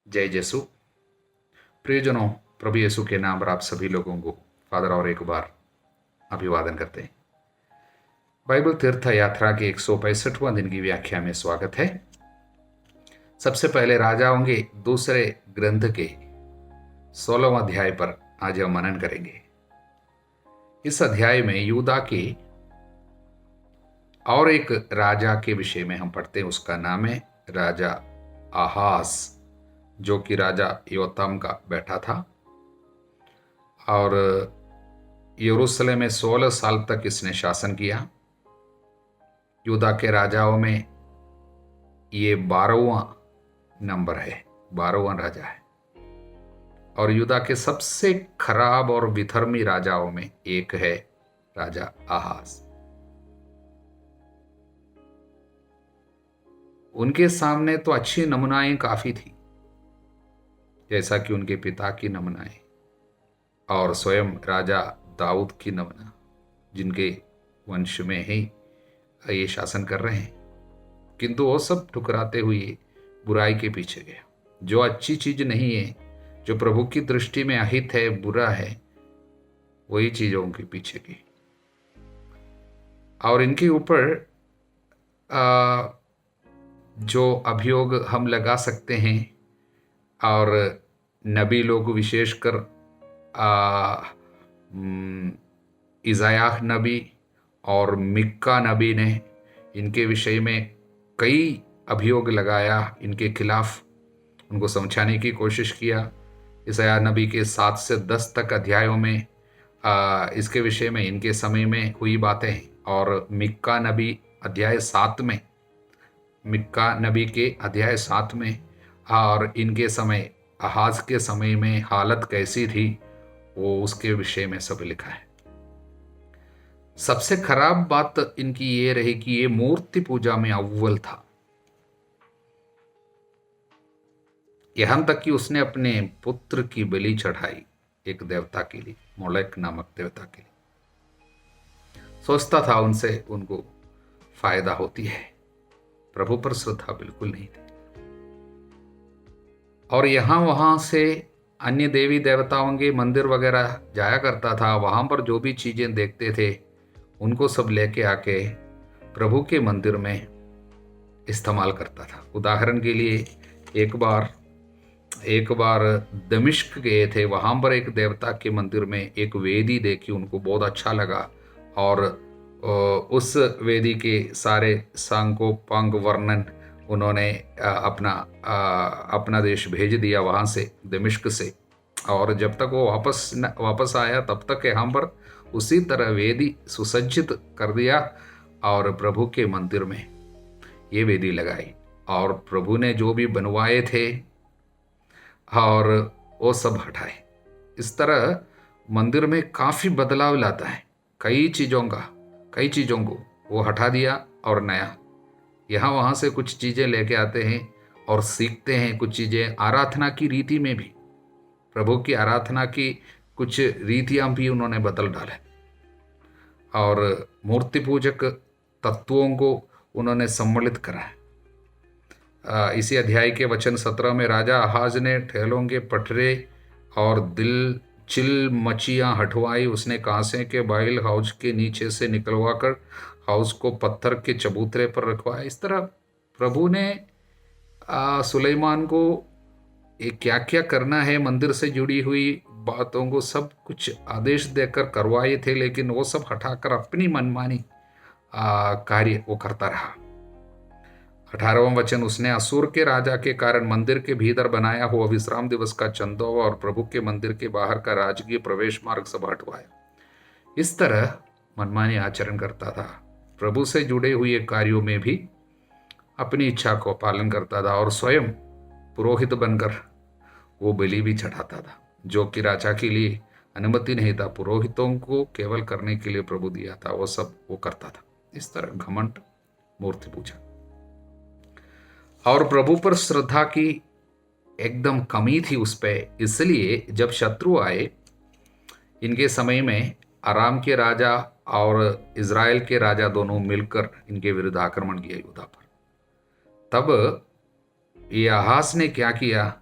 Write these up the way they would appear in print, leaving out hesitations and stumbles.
जय यीशु। प्रियजनों, प्रभु यीशु के नाम पर आप सभी लोगों को फादर और एक बार अभिवादन करते हैं। बाइबल तीर्थ यात्रा के 165वां दिन की व्याख्या में स्वागत है। सबसे पहले राजाओं के दूसरे ग्रंथ के 16वां अध्याय पर आज हम मनन करेंगे। इस अध्याय में यूदा के और एक राजा के विषय में हम पढ़ते हैं। उसका नाम है राजा आहाज, जो कि राजा योताम का बेटा था और यरूशलेम में 16 साल तक इसने शासन किया। यूदा के राजाओं में ये 12वां नंबर है, 12वां राजा है और यूदा के सबसे खराब और विधर्मी राजाओं में एक है राजा आहाज। उनके सामने तो अच्छी नमूनाएं काफी थी, जैसा कि उनके पिता की नमूनाएं और स्वयं राजा दाऊद की नमूना, जिनके वंश में ही ये शासन कर रहे हैं। किंतु वो सब ठुकराते हुए बुराई के पीछे गया। जो अच्छी चीज नहीं है, जो प्रभु की दृष्टि में अहित है, बुरा है, वही चीजों के पीछे गई और इनके ऊपर जो अभियोग हम लगा सकते हैं और नबी लोग विशेषकर इज़ायाह नबी और मिक्का नबी ने इनके विषय में कई अभियोग लगाया, इनके खिलाफ उनको समझाने की कोशिश किया। इज़ायाह नबी के 7 से 10 तक अध्यायों में इसके विषय में इनके समय में हुई बातें हैं और मिक्का नबी अध्याय 7 में, मिक्का नबी के अध्याय 7 में और इनके समय आहाज के समय में हालत कैसी थी वो उसके विषय में सब लिखा है। सबसे खराब बात इनकी ये रही कि ये मूर्ति पूजा में अव्वल था। यहां तक कि उसने अपने पुत्र की बलि चढ़ाई एक देवता के लिए, मोलेक नामक देवता के लिए। सोचता था उनसे उनको फायदा होती है। प्रभु पर श्रद्धा बिल्कुल नहीं थी और यहां वहां से अन्य देवी देवताओं के मंदिर वगैरह जाया करता था। वहां पर जो भी चीजें देखते थे उनको सब लेके आके प्रभु के मंदिर में इस्तेमाल करता था। उदाहरण के लिए एक बार दमिश्क गए थे, वहां पर एक देवता के मंदिर में एक वेदी देखी, उनको बहुत अच्छा लगा और उस वेदी के सारे सांगोपांग वर्णन उन्होंने अपना देश भेज दिया वहाँ से, दमिश्क से। और जब तक वो वापस आया तब तक यहाँ पर उसी तरह वेदी सुसज्जित कर दिया और प्रभु के मंदिर में ये वेदी लगाई और प्रभु ने जो भी बनवाए थे और वो सब हटाए। इस तरह मंदिर में काफ़ी बदलाव लाता है। कई चीज़ों को वो हटा दिया और नया यहाँ वहाँ से कुछ चीज़ें लेके आते हैं और सीखते हैं। कुछ चीज़ें आराधना की रीति में भी, प्रभु की आराधना की कुछ रीतियाँ भी उन्होंने बदल डाले और मूर्ति पूजक तत्वों को उन्होंने सम्मिलित करा। इसी अध्याय के वचन 17 में राजा आहाज ने ठेलों के पटरे और चिल मचियाँ हटवाई। उसने कांसे के बाइल हाउस के नीचे से निकलवा कर हाउस को पत्थर के चबूतरे पर रखवाया। इस तरह प्रभु ने सुलेमान को क्या क्या करना है, मंदिर से जुड़ी हुई बातों को सब कुछ आदेश देकर करवाए थे, लेकिन वो सब हटाकर अपनी मनमानी कार्य वो करता रहा। 18वां वचन, उसने असुर के राजा के कारण मंदिर के भीतर बनाया हुआ विश्राम दिवस का चंदोवा और प्रभु के मंदिर के बाहर का राजकीय प्रवेश मार्ग सब हटवाया। इस तरह मनमानी आचरण करता था। प्रभु से जुड़े हुए कार्यों में भी अपनी इच्छा को पालन करता था और स्वयं पुरोहित बनकर वो बलि भी चढ़ाता था, जो कि राजा के लिए अनुमति नहीं था। पुरोहितों को केवल करने के लिए प्रभु दिया था, वो सब वो करता था। इस तरह घमंड, मूर्ति पूजा और प्रभु पर श्रद्धा की एकदम कमी थी उस पर। इसलिए जब शत्रु आए, इनके समय में अराम के राजा और इज़राइल के राजा दोनों मिलकर इनके विरुद्ध आक्रमण किया यूदा पर, तब ये आहाज ने क्या किया,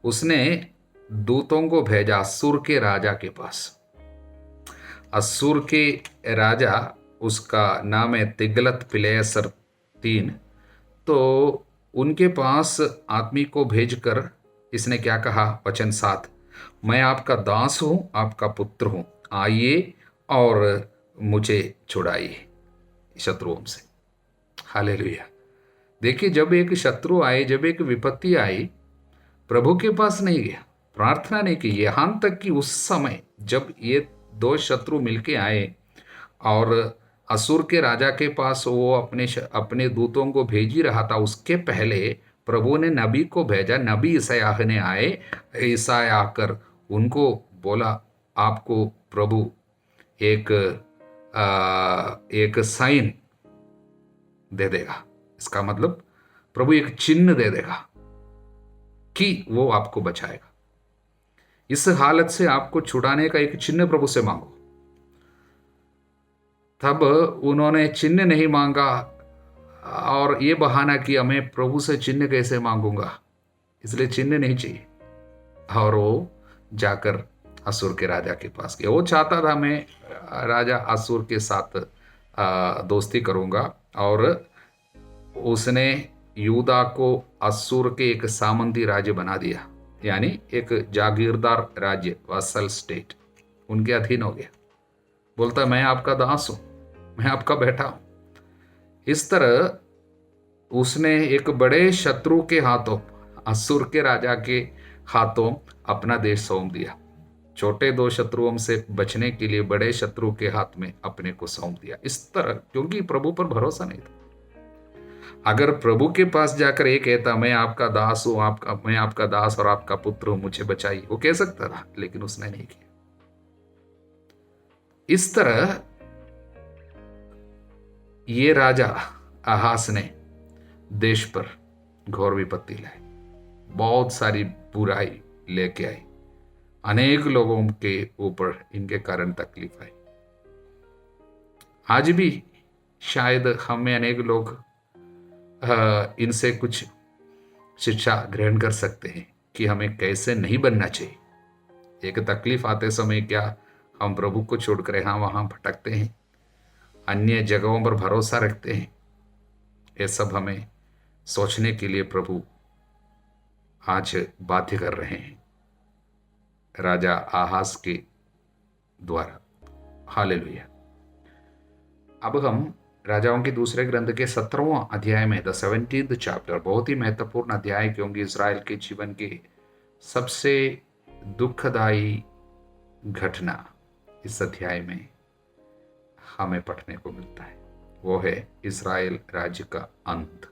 उसने दूतों को भेजा अस्सुर के राजा के पास। अस्सुर के राजा, उसका नाम है तिग्लत पिलेसर 3। तो उनके पास आदमी को भेजकर इसने क्या कहा, वचन 7, मैं आपका दास हूं, आपका पुत्र हूं, आइए और मुझे छुड़ाइए शत्रुओं से। हालेलुया। देखिए, जब एक शत्रु आए, जब एक विपत्ति आई, प्रभु के पास नहीं गया, प्रार्थना नहीं की, यहां तक कि उस समय जब ये दो शत्रु मिलके आए और असुर के राजा के पास वो अपने दूतों को भेज ही रहा था, उसके पहले प्रभु ने नबी को भेजा। नबी ईसायाह ने आए, ईसाया आकर उनको बोला, आपको प्रभु एक एक साइन दे देगा। इसका मतलब प्रभु एक चिन्ह दे देगा कि वो आपको बचाएगा। इस हालत से आपको छुड़ाने का एक चिन्ह प्रभु से मांगो। तब उन्होंने चिन्ह नहीं मांगा और ये बहाना किया, मैं प्रभु से चिन्ह कैसे मांगूंगा, इसलिए चिन्ह नहीं चाहिए। और वो जाकर असुर के राजा के पास गया। वो चाहता था मैं राजा असुर के साथ दोस्ती करूंगा, और उसने यूदा को असुर के एक सामंती राज्य बना दिया, यानी एक जागीरदार राज्य, वासल स्टेट, उनके अधीन हो गया। बोलता, मैं आपका दास हूं, मैं आपका बेटा हूं। इस तरह उसने एक बड़े शत्रु के हाथों, असुर के राजा के हाथों अपना देश सौंप दिया। छोटे दो शत्रुओं से बचने के लिए बड़े शत्रु के हाथ में अपने को सौंप दिया। इस तरह, क्योंकि प्रभु पर भरोसा नहीं था। अगर प्रभु के पास जाकर ये कहता, मैं आपका दास हूं, मैं आपका दास और आपका पुत्र हूं, मुझे बचाइए, वो कह सकता था, लेकिन उसने नहीं किया। इस तरह ये राजा आहास ने देश पर घोर विपत्ति लाई, बहुत सारी बुराई लेके आई, अनेक लोगों के ऊपर इनके कारण तकलीफ आई। आज भी शायद हम में अनेक लोग इनसे कुछ शिक्षा ग्रहण कर सकते हैं कि हमें कैसे नहीं बनना चाहिए। एक तकलीफ आते समय क्या हम प्रभु को छोड़कर यहाँ वहाँ भटकते हैं, अन्य जगहों पर भरोसा रखते हैं। ये सब हमें सोचने के लिए प्रभु आज बाध्य कर रहे हैं राजा आहाज के द्वारा। हालेलुया। अब हम राजाओं के दूसरे ग्रंथ के 17वां अध्याय में, द 17th चैप्टर, बहुत ही महत्वपूर्ण अध्याय, क्योंकि इज़राइल के जीवन के सबसे दुखदायी घटना इस अध्याय में हमें पढ़ने को मिलता है। वो है इज़राइल राज्य का अंत।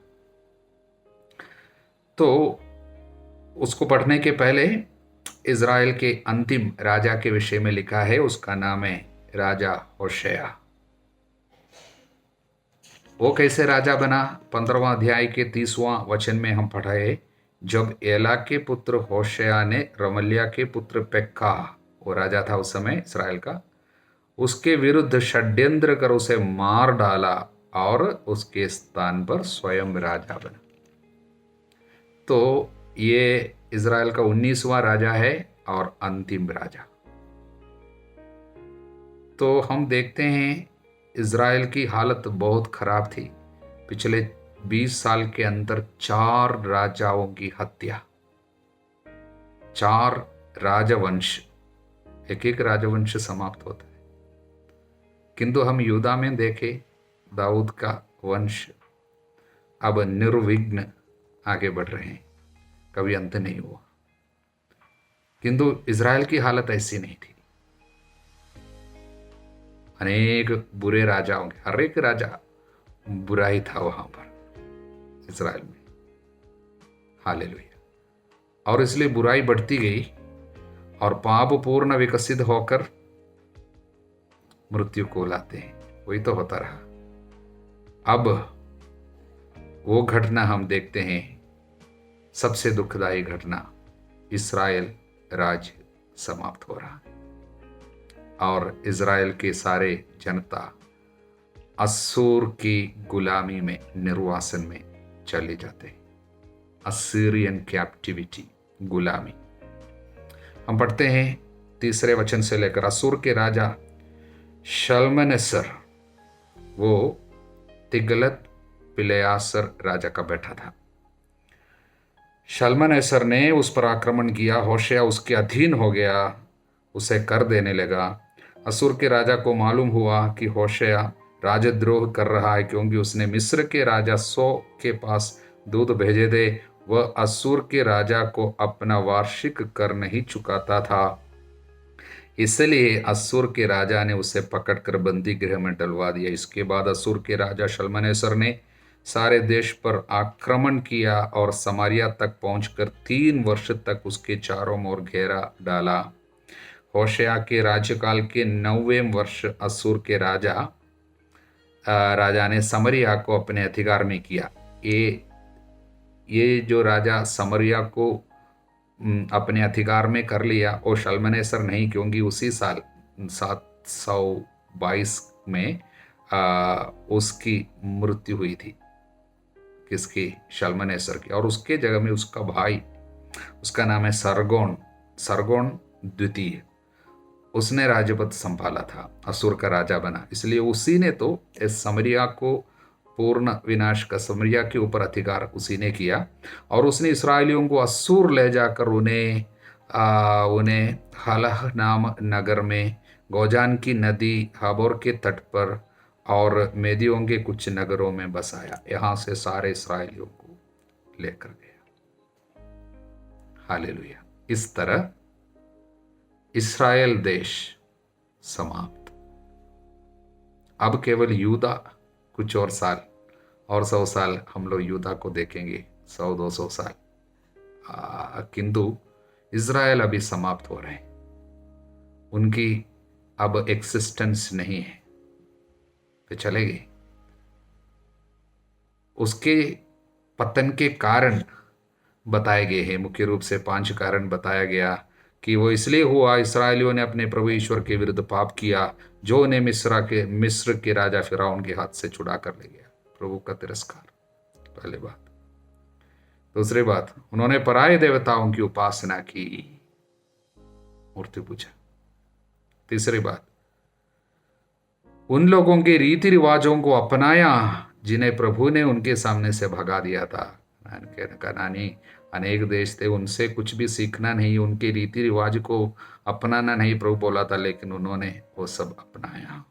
तो उसको पढ़ने के पहले इज़राइल के अंतिम राजा के विषय में लिखा है, उसका नाम है राजा होशेया। वो कैसे राजा बना, 15वां अध्याय के 30वां वचन में हम पढ़े, जब एला के पुत्र होशेया ने रमल्याह के पुत्र पेक्का, वो राजा था उस समय इस्राएल का, उसके विरुद्ध षड्यंत्र कर उसे मार डाला और उसके स्थान पर स्वयं राजा बना। तो ये इज़राइल का 19वां राजा है और अंतिम राजा। तो हम देखते हैं इज़राइल की हालत बहुत खराब थी। पिछले 20 साल के अंदर 4 राजाओं की हत्या, 4 राजवंश, एक राजवंश समाप्त होता है। किंतु हम यूदा में देखें, दाऊद का वंश अब निर्विघ्न आगे बढ़ रहे हैं, कभी अंत नहीं हुआ। किंतु इज़राइल की हालत ऐसी नहीं थी। अनेक बुरे राजाओं के, हर एक राजा बुराई था वहां पर इज़राइल में। हालेलुया। और इसलिए बुराई बढ़ती गई और पाप पूर्ण विकसित होकर मृत्यु को लाते हैं। वही तो होता रहा। अब वो घटना हम देखते हैं, सबसे दुखदायी घटना, इस्राएल राज्य समाप्त हो रहा है और इज़राइल के सारे जनता अस्सूर की गुलामी में, निर्वासन में चले जाते हैं। असीरियन कैप्टिविटी, गुलामी, हम पढ़ते हैं 3 वचन से लेकर। असूर के राजा शल्मनेसर, वो तिगलत पिलेयासर राजा का बेटा था। शल्मनेसर ने उस पर आक्रमण किया, होशे उसके अधीन हो गया, उसे कर देने लगा। असूर के राजा को मालूम हुआ कि होशे राजद्रोह कर रहा है, क्योंकि उसने मिस्र के राजा सो के पास दूत भेजे थे। वह असूर के राजा को अपना वार्षिक कर नहीं चुकाता था, इसलिए असूर के राजा ने उसे पकड़कर बंदी गृह में डलवा दिया। इसके बाद असूर के राजा शल्मनेसर ने सारे देश पर आक्रमण किया और समारिया तक पहुंचकर 3 वर्ष तक उसके चारों ओर घेरा डाला। होशे के राज्यकाल के 9वें वर्ष असूर के राजा ने समरिया को अपने अधिकार में किया। ये जो राजा समरिया को अपने अधिकार में कर लिया, और शल्मनेसर नहीं, क्योंकि उसी साल 722 में उसकी मृत्यु हुई थी। किसकी? शल्मनेसर की। और उसके जगह में उसका भाई, उसका नाम है सरगोन द्वितीय, उसने राज्यपद संभाला था, असुर का राजा बना। इसलिए उसी ने तो इस समरिया को पूर्ण विनाश का, समरिया के ऊपर अधिकार उसी ने किया। और उसने इसराइलियों को असूर ले जाकर उन्हें हलह नाम नगर में, गोजान की नदी हाबोर के तट पर और मेदियों के कुछ नगरों में बसाया। यहाँ से सारे इसराइलियों को लेकर गया। हालेलुया। इस तरह इस्राएल देश समाप्त। अब केवल यूदा कुछ और साल, और 100 साल हम लोग यूदा को देखेंगे, 100-200 साल, किंतु इज़राइल अभी समाप्त हो रहे हैं। उनकी अब एक्सिस्टेंस नहीं है, तो चलेगी। उसके पतन के कारण बताए गए हैं, मुख्य रूप से 5 कारण बताया गया कि वो इसलिए हुआ, इसराइलियों ने अपने प्रभु ईश्वर के विरुद्ध पाप किया, जो उन्हें मिस्र के राजा फिरौन के हाथ से छुड़ा कर ले गया। प्रभु का तिरस्कार, पहली बात। दूसरी बात, उन्होंने पराये देवताओं की उपासना की, मूर्ति पूजा। तीसरी बात, उन लोगों के रीति रिवाजों को अपनाया जिन्हें प्रभु ने उनके सामने से भगा दिया था। कनानी अनेक देश थे, उनसे कुछ भी सीखना नहीं, उनके रीति रिवाज को अपनाना नहीं प्रभु बोला था, लेकिन उन्होंने वो सब अपनाया।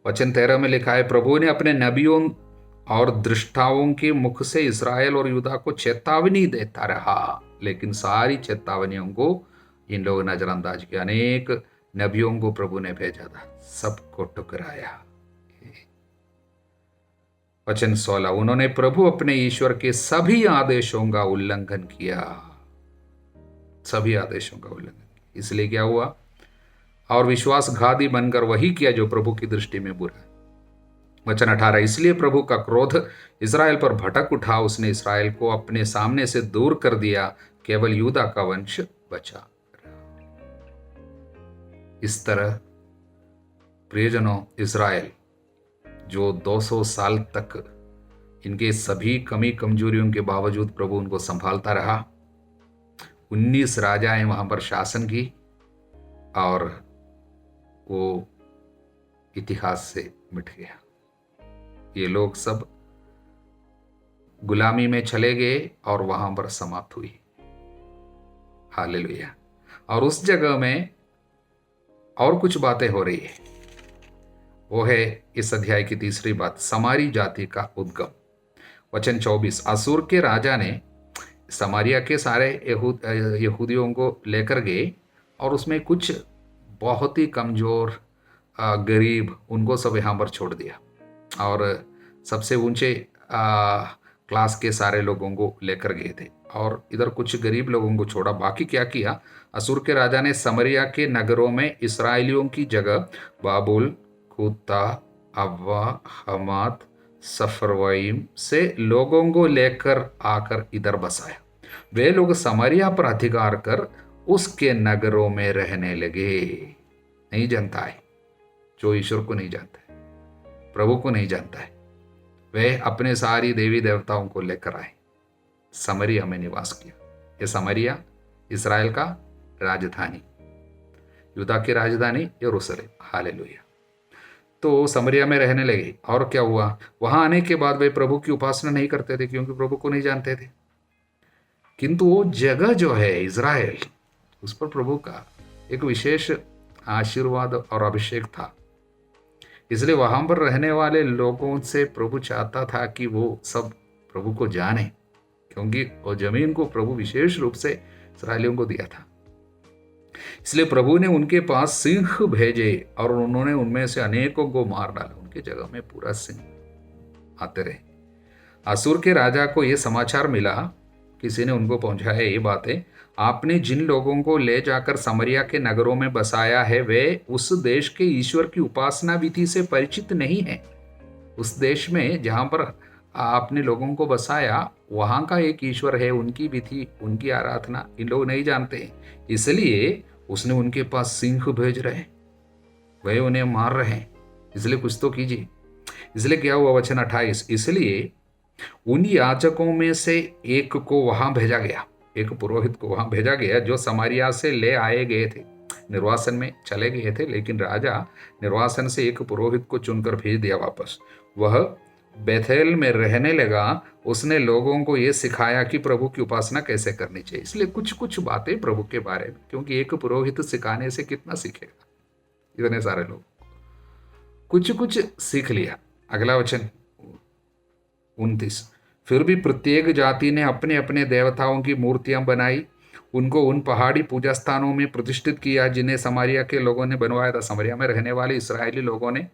वचन 13 में लिखा है, प्रभु ने अपने नबियों और दृष्टाओं के मुख से इस्राएल और यूदा को चेतावनी देता रहा, लेकिन सारी चेतावनियों को इन लोगों ने नजरअंदाज किया। अनेक नबियों को प्रभु ने भेजा था, सबको ठुकराया। वचन 16, उन्होंने प्रभु अपने ईश्वर के सभी आदेशों का उल्लंघन किया, सभी आदेशों का उल्लंघन किया। इसलिए क्या हुआ? और विश्वासघाती बनकर वही किया जो प्रभु की दृष्टि में बुरा है। वचन 18, इसलिए प्रभु का क्रोध इस्राएल पर भटक उठा, उसने इस्राएल को अपने सामने से दूर कर दिया, केवल यूदा का वंश बचा। इस तरह प्रियजनों, इस्राएल जो 200 साल तक इनके सभी कमी कमजोरियों के बावजूद प्रभु उनको संभालता रहा, 19 राजाएं वहां पर शासन की, और वो इतिहास से मिट गया। ये लोग सब गुलामी में चले गए और वहां पर समाप्त हुई। हालेलुया। और उस जगह में और कुछ बातें हो रही है, वो है इस अध्याय की तीसरी बात, समारी जाति का उद्गम। वचन 24, असूर के राजा ने समारिया के सारे यहूदियों को लेकर गए, और उसमें कुछ बहुत ही कमजोर गरीब, उनको सब यहाँ पर छोड़ दिया, और सबसे ऊंचे क्लास के सारे लोगों को लेकर गए थे, और इधर कुछ गरीब लोगों को छोड़ा। बाकी क्या किया? असूर के राजा ने समरिया के नगरों में इसराइलियों की जगह बाबुल, कुत्ता, अव्वा, हमात, सफरवाइम से लोगों को लेकर आकर इधर बसाया। वे लोग समरिया पर अधिकार कर उसके नगरों में रहने लगे। नहीं जानता है, जो ईश्वर को नहीं जानता है, प्रभु को नहीं जानता है, वे अपने सारी देवी देवताओं को लेकर आए, समरिया में निवास किया। ये समरिया इसराइल का राजधानी, यूदा की राजधानी यरूशलेम। हालेलुया। तो समरिया में रहने लगे। और क्या हुआ, वहां आने के बाद वे प्रभु की उपासना नहीं करते थे क्योंकि प्रभु को नहीं जानते थे। किंतु वो जगह जो है इज़राइल, उस पर प्रभु का एक विशेष आशीर्वाद और अभिषेक था। इसलिए वहां पर रहने वाले लोगों से प्रभु चाहता था कि वो सब प्रभु को जाने, क्योंकि वो जमीन को प्रभु विशेष रूप से इस्राएलियों को दिया था। इसलिए प्रभु ने उनके पास सिंह भेजे और उन्होंने उनमें से अनेकों को मार डाला। उनके जगह में पूरा सिंह आते रहे। असुर के राजा को यह समाचार मिला, किसी ने उनको पहुंचाया ये बातें, आपने जिन लोगों को ले जाकर समरिया के नगरों में बसाया है वे उस देश के ईश्वर की उपासना विधि से परिचित नहीं है। उस देश में जहां पर आपने लोगों को बसाया वहां का एक ईश्वर है, उनकी विधि, उनकी आराधना इन लोग नहीं जानते। इसलिए उसने उनके पास सिंह भेज रहे, वह उन्हें मार रहे हैं। इसलिए कुछ तो कीजिए। इसलिए क्या हुआ, वचन 28, इसलिए उन याजकों में से एक को वहां भेजा गया, एक पुरोहित को वहां भेजा गया जो समारिया से ले आए गए थे। निर्वासन में चले गए थे, लेकिन राजा निर्वासन से एक पुरोहित को चुनकर भेज दिया वापस। वह बेथेल में रहने लगा। उसने लोगों को यह सिखाया कि प्रभु की उपासना कैसे करनी चाहिए। इसलिए कुछ कुछ बातें प्रभु के बारे में, क्योंकि एक पुरोहित सिखाने से कितना सीखेगा, इतने सारे लोग कुछ कुछ सीख लिया। अगला वचन 29, फिर भी प्रत्येक जाति ने अपने अपने देवताओं की मूर्तियां बनाई, उनको उन पहाड़ी पूजा स्थानों में प्रतिष्ठित किया जिन्हें समारिया के लोगों ने बनवाया था। समारिया में रहने वाले इस्राएली लोगों ने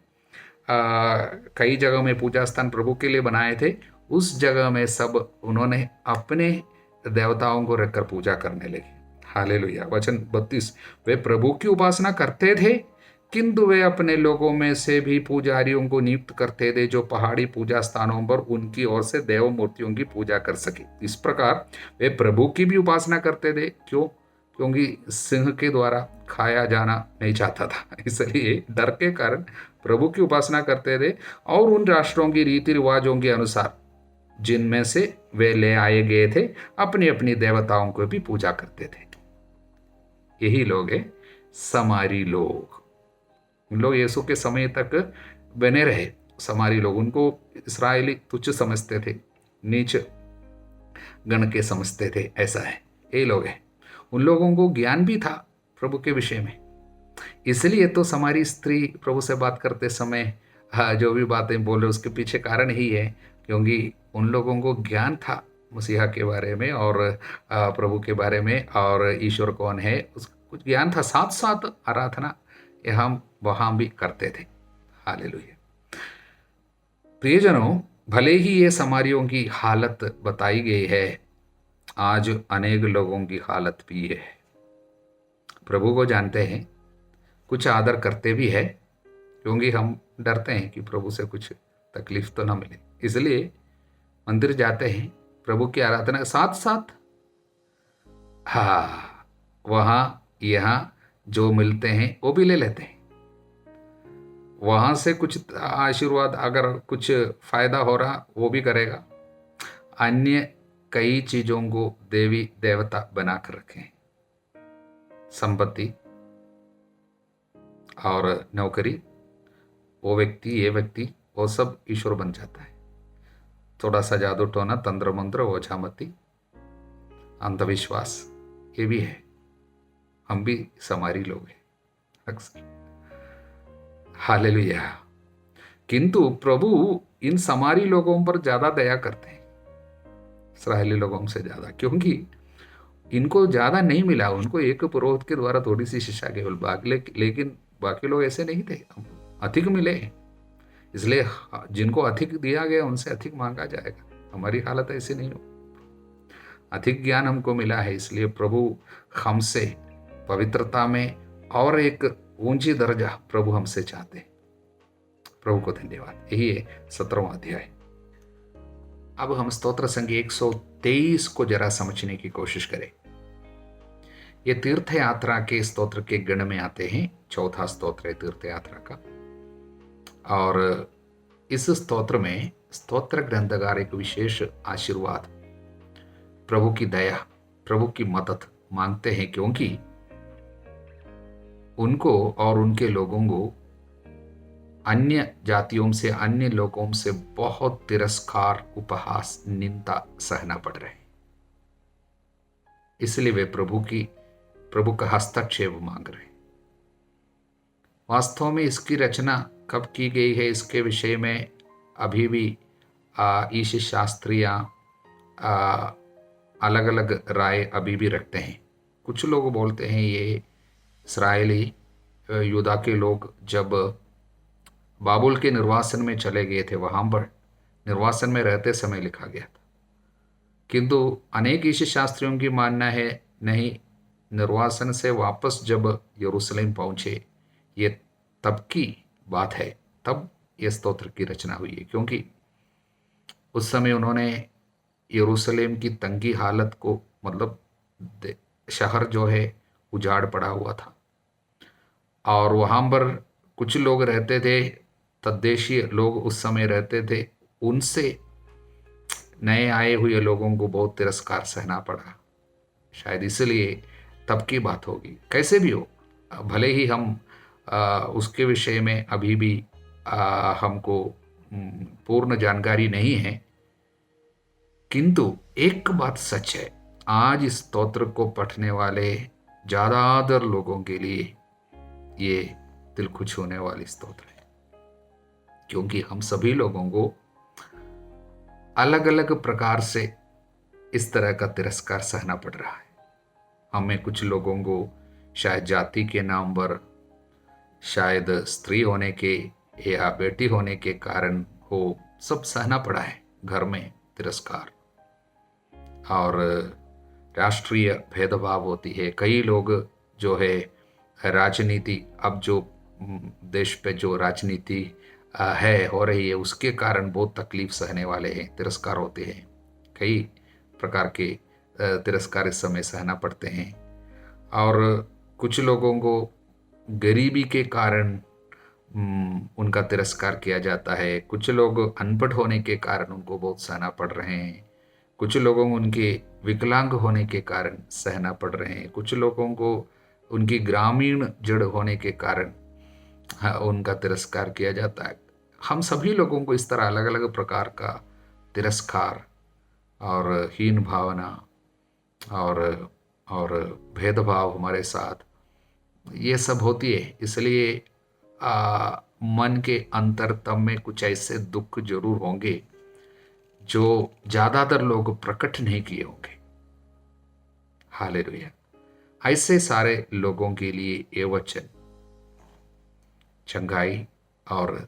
कई जगहों में पूजा स्थान प्रभु के लिए बनाए थे। उस जगह में सब उन्होंने अपने देवताओं को रखकर पूजा करने लगे। हालेलुया। वचन 32, वे प्रभु की उपासना करते थे, किंतु वे अपने लोगों में से भी पुजारियों को नियुक्त करते थे जो पहाड़ी पूजा स्थानों पर उनकी ओर से देव मूर्तियों की पूजा कर सके। इस प्रकार वे प्रभु की भी उपासना करते थे। क्यों? क्योंकि सिंह के द्वारा खाया जाना नहीं चाहता था, इसलिए डर के कारण प्रभु की उपासना करते थे और उन राष्ट्रों की रीति रिवाजों के अनुसार जिनमें से वे ले आए गए थे अपनी अपनी देवताओं को भी पूजा करते थे। यही लोग हैं समारी लोग। उन लोग यीशु के समय तक बने रहे। समारी लोग, उनको इस्राएली तुच्छ समझते थे, नीच गण के समझते थे। ऐसा है, ये लोग हैं। उन लोगों को ज्ञान भी था प्रभु के विषय में, इसलिए तो समारी स्त्री प्रभु से बात करते समय जो भी बातें बोल रहे उसके पीछे कारण ही है, क्योंकि उन लोगों को ज्ञान था मसीहा के बारे में और प्रभु के बारे में और ईश्वर कौन है, उस कुछ ज्ञान था। साथ साथ आराधना ये हम वहाँ भी करते थे। हालेलुया। प्रियजनों, भले ही ये समारियों की हालत बताई गई है, आज अनेक लोगों की हालत भी है। प्रभु को जानते हैं, कुछ आदर करते भी है, क्योंकि हम डरते हैं कि प्रभु से कुछ तकलीफ तो ना मिले, इसलिए मंदिर जाते हैं प्रभु की आराधना के साथ साथ वहाँ यहाँ जो मिलते हैं वो भी ले लेते हैं। वहाँ से कुछ आशीर्वाद, अगर कुछ फायदा हो रहा वो भी करेगा। अन्य कई चीजों को देवी देवता बनाकर रखें, संपत्ति और नौकरी, वो व्यक्ति ये व्यक्ति वो सब ईश्वर बन जाता है। थोड़ा सा जादू टोना, तंत्र मंत्र, ओझामती, अंधविश्वास ये भी है। हम भी समारी लोग हैं अक्सर। हालेलुया। किंतु प्रभु इन समारी लोगों पर ज्यादा दया करते हैं इस्राएली लोगों से ज्यादा, क्योंकि इनको ज्यादा नहीं मिला। उनको एक पुरोहित के द्वारा थोड़ी सी शिक्षा केवल, लेकिन बाकी लोग ऐसे नहीं थे, अधिक मिले। इसलिए जिनको अधिक दिया गया उनसे अधिक मांगा जाएगा। हमारी हालत ऐसी नहीं हो, अधिक ज्ञान हमको मिला है, इसलिए प्रभु हमसे पवित्रता में और एक ऊंची दर्जा प्रभु हमसे चाहते हैं। प्रभु को धन्यवाद। यही है 17वां अध्याय। अब हम स्तोत्र संख्या 123 को जरा समझने की कोशिश करें। ये तीर्थ यात्रा के स्तोत्र के गण में आते हैं। चौथा स्तोत्र है तीर्थ यात्रा का, और इस स्तोत्र में स्तोत्र ग्रंथकार एक विशेष आशीर्वाद, प्रभु की दया, प्रभु की मदद मांगते हैं, क्योंकि उनको और उनके लोगों को अन्य जातियों से, अन्य लोगों से बहुत तिरस्कार, उपहास, निंदा सहना पड़ रहे हैं। इसलिए वे प्रभु का हस्तक्षेप मांग रहे हैं। वास्तव में इसकी रचना कब की गई है, इसके विषय में अभी भी ईश शास्त्रियाँ अलग अलग राय अभी भी रखते हैं। कुछ लोग बोलते हैं ये इस्राएली यूदा के लोग जब बाबुल के निर्वासन में चले गए थे, वहाँ पर निर्वासन में रहते समय लिखा गया था। किंतु अनेक ईश शास्त्रियों की मानना है नहीं, निर्वासन से वापस जब यरूशलेम पहुँचे, ये तब की बात है, तब ये स्तोत्र की रचना हुई है, क्योंकि उस समय उन्होंने यरूशलेम की तंगी हालत को, मतलब शहर जो है उजाड़ पड़ा हुआ था, और वहाँ पर कुछ लोग रहते थे, तद्देशीय लोग उस समय रहते थे, उनसे नए आए हुए लोगों को बहुत तिरस्कार सहना पड़ा। शायद इसलिए तब की बात होगी। कैसे भी हो, भले ही हम उसके विषय में अभी भी हमको पूर्ण जानकारी नहीं है, किंतु एक बात सच है, आज इस स्तोत्र को पढ़ने वाले ज़्यादातर लोगों के लिए ये दिल को छूने वाली स्तोत्र है, क्योंकि हम सभी लोगों को अलग अलग प्रकार से इस तरह का तिरस्कार सहना पड़ रहा है। हमें कुछ लोगों को शायद जाति के नाम पर, शायद स्त्री होने के या बेटी होने के कारण हो, सब सहना पड़ा है घर में तिरस्कार, और राष्ट्रीय भेदभाव होती है। कई लोग जो है राजनीति, अब जो देश पे जो राजनीति है हो रही है, उसके कारण बहुत तकलीफ सहने वाले हैं, तिरस्कार होते हैं, कई प्रकार के तिरस्कार इस समय सहना पड़ते हैं। और कुछ लोगों को गरीबी के कारण उनका तिरस्कार किया जाता है, कुछ लोग अनपढ़ होने के कारण उनको बहुत सहना पड़ रहे हैं, कुछ लोगों को उनके विकलांग होने के कारण सहना पड़ रहे हैं, कुछ लोगों को उनकी ग्रामीण जड़ होने के कारण उनका तिरस्कार किया जाता है। हम सभी लोगों को इस तरह अलग अलग प्रकार का तिरस्कार और हीन भावना और भेदभाव हमारे साथ ये सब होती है। इसलिए मन के अंतरतम में कुछ ऐसे दुख जरूर होंगे जो ज़्यादातर लोग प्रकट नहीं किए होंगे। हालेलुया। ऐसे सारे लोगों के लिए ये वचन चंगाई और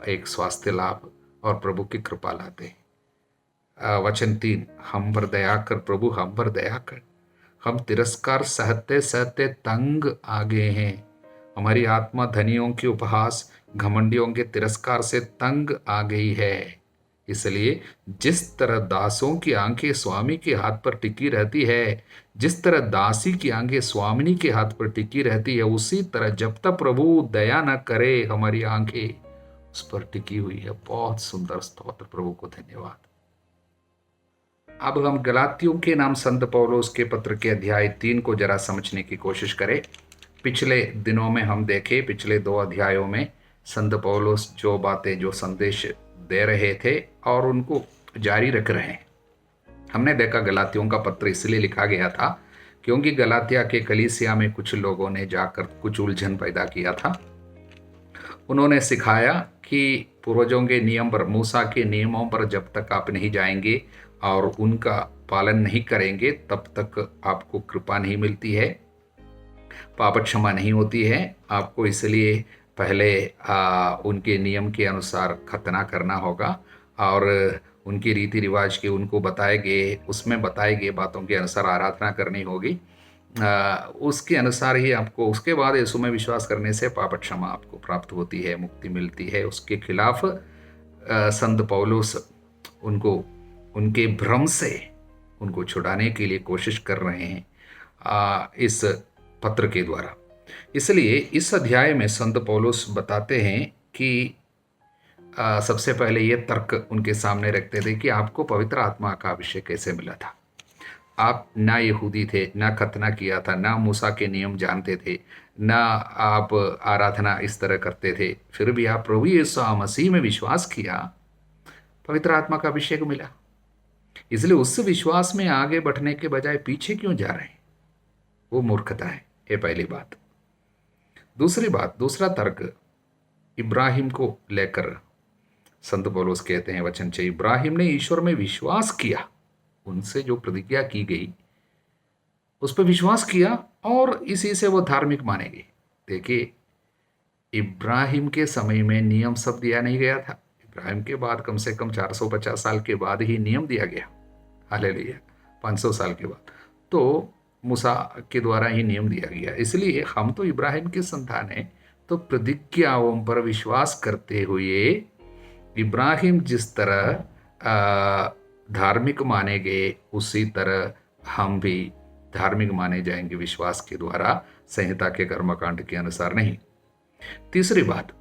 एक स्वास्थ्य लाभ और प्रभु की कृपा लाते हैं। वचन 3, हम पर दया कर प्रभु, हम पर दया कर, हम तिरस्कार सहते सहते तंग आ गए हैं। हमारी आत्मा धनियों के उपहास, घमंडियों के तिरस्कार से तंग आ गई है। इसलिए जिस तरह दासों की आंखें स्वामी के हाथ पर टिकी रहती है, जिस तरह दासी की आंखें स्वामिनी के हाथ पर टिकी रहती है, उसी तरह जब तक प्रभु दया न करे हमारी आंखें उस पर टिकी हुई है। बहुत सुंदर स्तोत्र, प्रभु को धन्यवाद। अब हम गलातियों के नाम संत पौलुस के पत्र के अध्याय 3 को जरा समझने की कोशिश करें। पिछले दिनों में हम देखे, पिछले 2 अध्यायों में संत पौलुस जो बातें, जो संदेश दे रहे थे और उनको जारी रख रहे हैं। हमने देखा गलातियों का पत्र इसलिए लिखा गया था क्योंकि गलातिया के कलीसिया में कुछ लोगों ने जाकर कुछ उलझन पैदा किया था। उन्होंने सिखाया कि पूर्वजों के नियम पर, मूसा के नियमों पर जब तक आप नहीं जाएंगे और उनका पालन नहीं करेंगे तब तक आपको कृपा नहीं मिलती है, पाप क्षमा नहीं होती है। आपको इसलिए पहले उनके नियम के अनुसार खतना करना होगा और उनके रीति रिवाज के उनको बताए गए, उसमें बताए गए बातों के अनुसार आराधना करनी होगी। उसके अनुसार ही आपको, उसके बाद यीशु में विश्वास करने से पाप क्षमा आपको प्राप्त होती है, मुक्ति मिलती है। उसके खिलाफ संत पौलुस उनको उनके भ्रम से उनको छुड़ाने के लिए कोशिश कर रहे हैं इस पत्र के द्वारा। इसलिए इस अध्याय में संत पौलुस बताते हैं कि सबसे पहले ये तर्क उनके सामने रखते थे कि आपको पवित्र आत्मा का अभिषेक कैसे मिला था। आप ना यहूदी थे, ना खतना किया था, ना मूसा के नियम जानते थे, ना आप आराधना इस तरह करते थे, फिर भी आप प्रभु यीशु मसीह में विश्वास किया, पवित्र आत्मा का अभिषेक मिला। इसलिए उस विश्वास में आगे बढ़ने के बजाय पीछे क्यों जा रहे हैं? वो मूर्खता है। ये पहली बात। दूसरी बात, दूसरा तर्क इब्राहिम को लेकर संत पौलुस कहते हैं वचन से, इब्राहिम ने ईश्वर में विश्वास किया, उनसे जो प्रतिज्ञा की गई उस पर विश्वास किया और इसी से वो धार्मिक माने गए। देखिए, इब्राहिम के समय में नियम सब दिया नहीं गया था। इब्राहिम के बाद कम से कम 450 साल के बाद ही नियम दिया गया। हालेलुया। 500 साल के बाद तो मूसा के द्वारा ही नियम दिया गया। इसलिए हम तो इब्राहिम के संतान हैं, तो प्रतिज्ञाओं पर विश्वास करते हुए इब्राहिम जिस तरह धार्मिक माने गए, उसी तरह हम भी धार्मिक माने जाएंगे विश्वास के द्वारा, संहिता के कर्मकांड के अनुसार नहीं। तीसरी बात,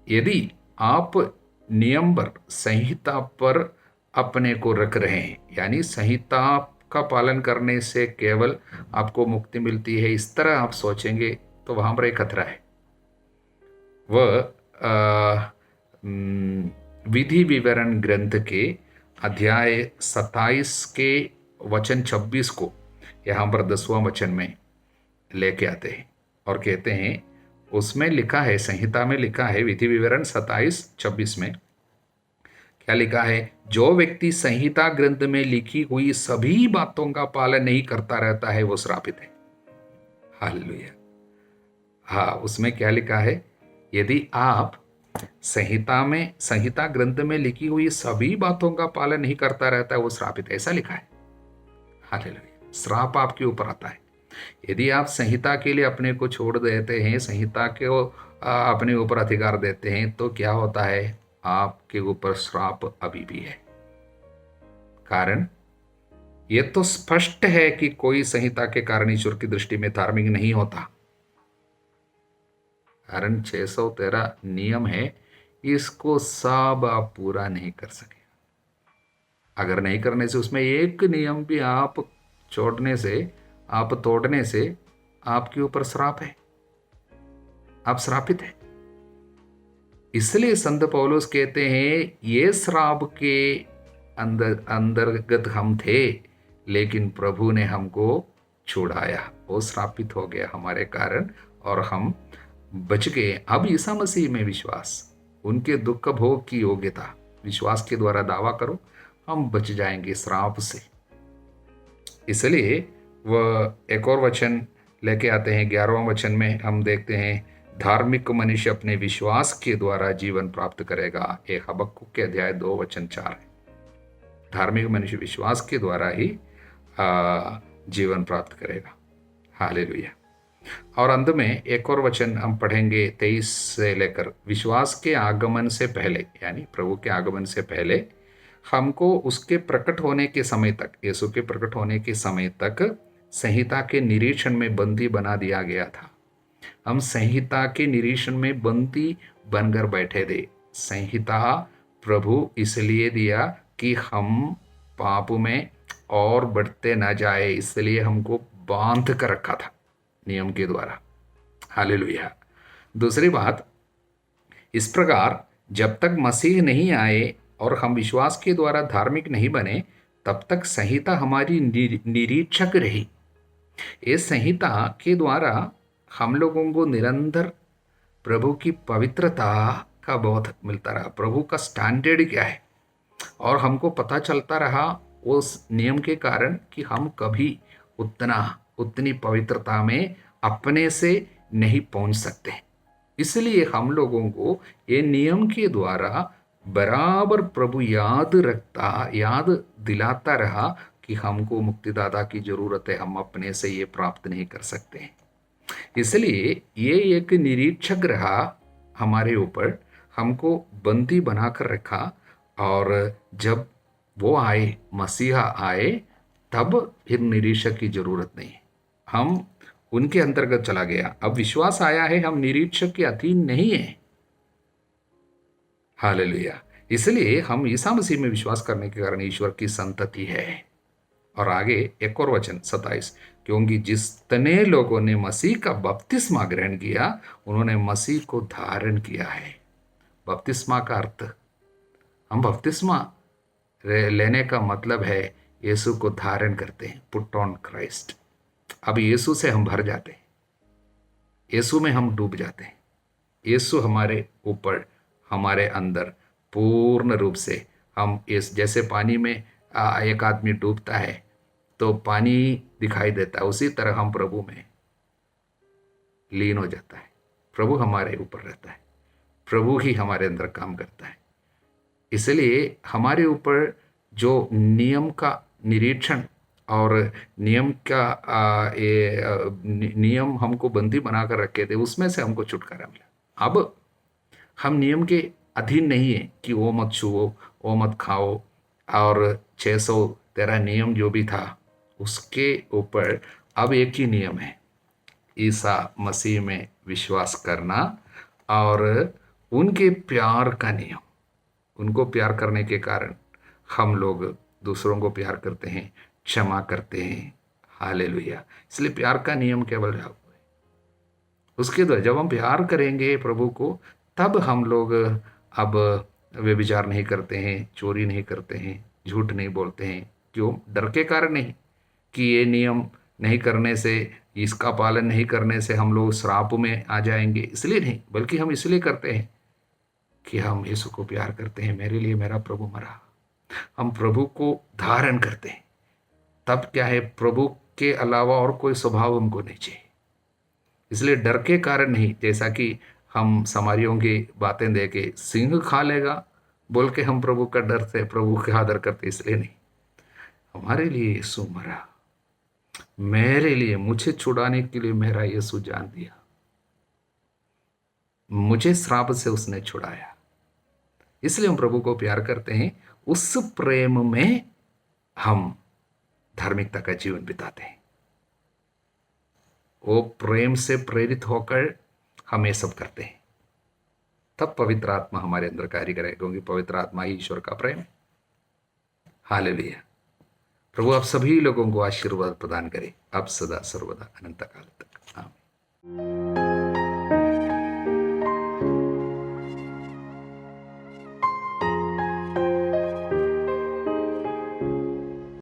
यदि आप नियम पर, संहिता पर अपने को रख रहे हैं, यानी संहिता का पालन करने से केवल आपको मुक्ति मिलती है, इस तरह आप सोचेंगे तो वहां पर एक खतरा है। वह विधि विवरण ग्रंथ के अध्याय 27 के वचन 26 को यहाँ पर 10वां वचन में लेके आते हैं और कहते हैं, उसमें लिखा है, संहिता में लिखा है, विधि विवरण 27-26 में क्या लिखा है? जो व्यक्ति संहिता ग्रंथ में लिखी हुई सभी बातों का पालन नहीं करता रहता है वो श्रापित है। हालेलुया। हाँ, उसमें क्या लिखा है? यदि आप संहिता ग्रंथ में लिखी हुई सभी बातों का पालन नहीं करता रहता है वो श्रापित है, ऐसा लिखा है। हालेलुया। श्राप आपके ऊपर आता है यदि आप संहिता के लिए अपने को छोड़ देते हैं, संहिता को अपने ऊपर अधिकार देते हैं, तो क्या होता है? आपके ऊपर श्राप अभी भी है। कारण ये तो स्पष्ट है कि कोई संहिता के कारण ईश्वर की दृष्टि में धार्मिक नहीं होता। कारण 613 नियम है, इसको सब आप पूरा नहीं कर सके। अगर नहीं करने से, उसमें एक नियम भी आप छोड़ने से, आप तोड़ने से आपके ऊपर श्राप है, आप श्रापित है। इसलिए संत पौलुस कहते हैं, ये श्राप के अंतर्गत हम थे, लेकिन प्रभु ने हमको छुड़ाया। वो श्रापित हो गया हमारे कारण और हम बच गए। अब ईसा मसीह में विश्वास, उनके दुख भोग की योग्यता, विश्वास के द्वारा दावा करो, हम बच जाएंगे श्राप से। इसलिए वह एक और वचन लेके आते हैं, 11वां वचन में हम देखते हैं, धार्मिक मनुष्य अपने विश्वास के द्वारा जीवन प्राप्त करेगा। एक हबक्कुक के अध्याय 2:4 है। धार्मिक मनुष्य विश्वास के द्वारा ही जीवन प्राप्त करेगा। हालेलुया। और अंत में एक और वचन हम पढ़ेंगे 23 से लेकर, विश्वास के आगमन से पहले, यानी प्रभु के आगमन से पहले हमको उसके प्रकट होने के समय तक, यीशु के प्रकट होने के समय तक संहिता के निरीक्षण में बंदी बना दिया गया था। हम संहिता के निरीक्षण में बंदी बनकर बैठे थे। संहिता प्रभु इसलिए दिया कि हम पाप में और बढ़ते ना जाए, इसलिए हमको बांध कर रखा था नियम के द्वारा। हालेलुया। दूसरी बात, इस प्रकार जब तक मसीह नहीं आए और हम विश्वास के द्वारा धार्मिक नहीं बने, तब तक संहिता हमारी निरीक्षक रही। इस संहिता के द्वारा हम लोगों को निरंतर प्रभु की पवित्रता का बोध मिलता रहा, प्रभु का स्टैंडर्ड क्या है, और हमको पता चलता रहा उस नियम के कारण कि हम कभी उतनी पवित्रता में अपने से नहीं पहुंच सकते। इसलिए हम लोगों को ये नियम के द्वारा बराबर प्रभु याद दिलाता रहा कि हमको मुक्तिदाता की जरूरत है, हम अपने से ये प्राप्त नहीं कर सकते हैं। इसलिए ये एक निरीक्षक रहा हमारे ऊपर, हमको बंदी बनाकर रखा, और जब वो आए, मसीहा आए, तब फिर निरीक्षक की जरूरत नहीं, हम उनके अंतर्गत चला गया। अब विश्वास आया है, हम निरीक्षक के अधीन नहीं है। हालेलुया। इसलिए हम ईसा मसीह में विश्वास करने के कारण ईश्वर की संतति है और आगे एक और वचन 27, क्योंकि जितने लोगों ने मसीह का बपतिस्मा ग्रहण किया उन्होंने मसीह को धारण किया है। बपतिस्मा का अर्थ, हम बपतिस्मा लेने का मतलब है यीशु को धारण करते हैं, पुट ऑन क्राइस्ट। अब यीशु से हम भर जाते हैं, यीशु में हम डूब जाते हैं। यीशु हमारे ऊपर, हमारे अंदर पूर्ण रूप से हम इस, जैसे पानी में एक आदमी डूबता है तो पानी दिखाई देता है, उसी तरह हम प्रभु में लीन हो जाता है। प्रभु हमारे ऊपर रहता है, प्रभु ही हमारे अंदर काम करता है। इसलिए हमारे ऊपर जो नियम का निरीक्षण और नियम का नियम हमको बंदी बनाकर रखे थे, उसमें से हमको छुटकारा मिला। अब हम नियम के अधीन नहीं है कि वो मत छुओ, वो मत खाओ, और 613 नियम जो भी था उसके ऊपर अब एक ही नियम है, ईसा मसीह में विश्वास करना और उनके प्यार का नियम। उनको प्यार करने के कारण हम लोग दूसरों को प्यार करते हैं, क्षमा करते हैं। हालेलुया। इसलिए प्यार का नियम केवल लागू है। उसके द्वारा जब हम प्यार करेंगे प्रभु को, तब हम लोग अब व्यभिचार नहीं करते हैं, चोरी नहीं करते हैं, झूठ नहीं बोलते हैं। क्यों? डर के कारण नहीं कि ये नियम नहीं करने से, इसका पालन नहीं करने से हम लोग श्राप में आ जाएंगे, इसलिए नहीं, बल्कि हम इसलिए करते हैं कि हम यीशु को प्यार करते हैं। मेरे लिए मेरा प्रभु मरा, हम प्रभु को धारण करते हैं। तब क्या है, प्रभु के अलावा और कोई स्वभाव हमको नहीं चाहिए। इसलिए डर के कारण नहीं, जैसा कि हम समारियों की बातें दे के सिंह खा लेगा बोल के हम प्रभु का डर से प्रभु का आदर करते, इसलिए नहीं। हमारे लिए यीशु मरा, मेरे लिए, मुझे छुड़ाने के लिए मेरा यीशु जान दिया, मुझे श्राप से उसने छुड़ाया। इसलिए हम प्रभु को प्यार करते हैं। उस प्रेम में हम धार्मिकता का जीवन बिताते हैं। वो प्रेम से प्रेरित होकर हम ये सब करते हैं, तब पवित्र आत्मा हमारे अंदर कार्य करेगा, क्योंकि पवित्र आत्मा ही ईश्वर का प्रेम है। हालेलुया। प्रभु आप सभी लोगों को आशीर्वाद प्रदान करे, अब सदा सर्वदा अनंत काल तक। आमीन।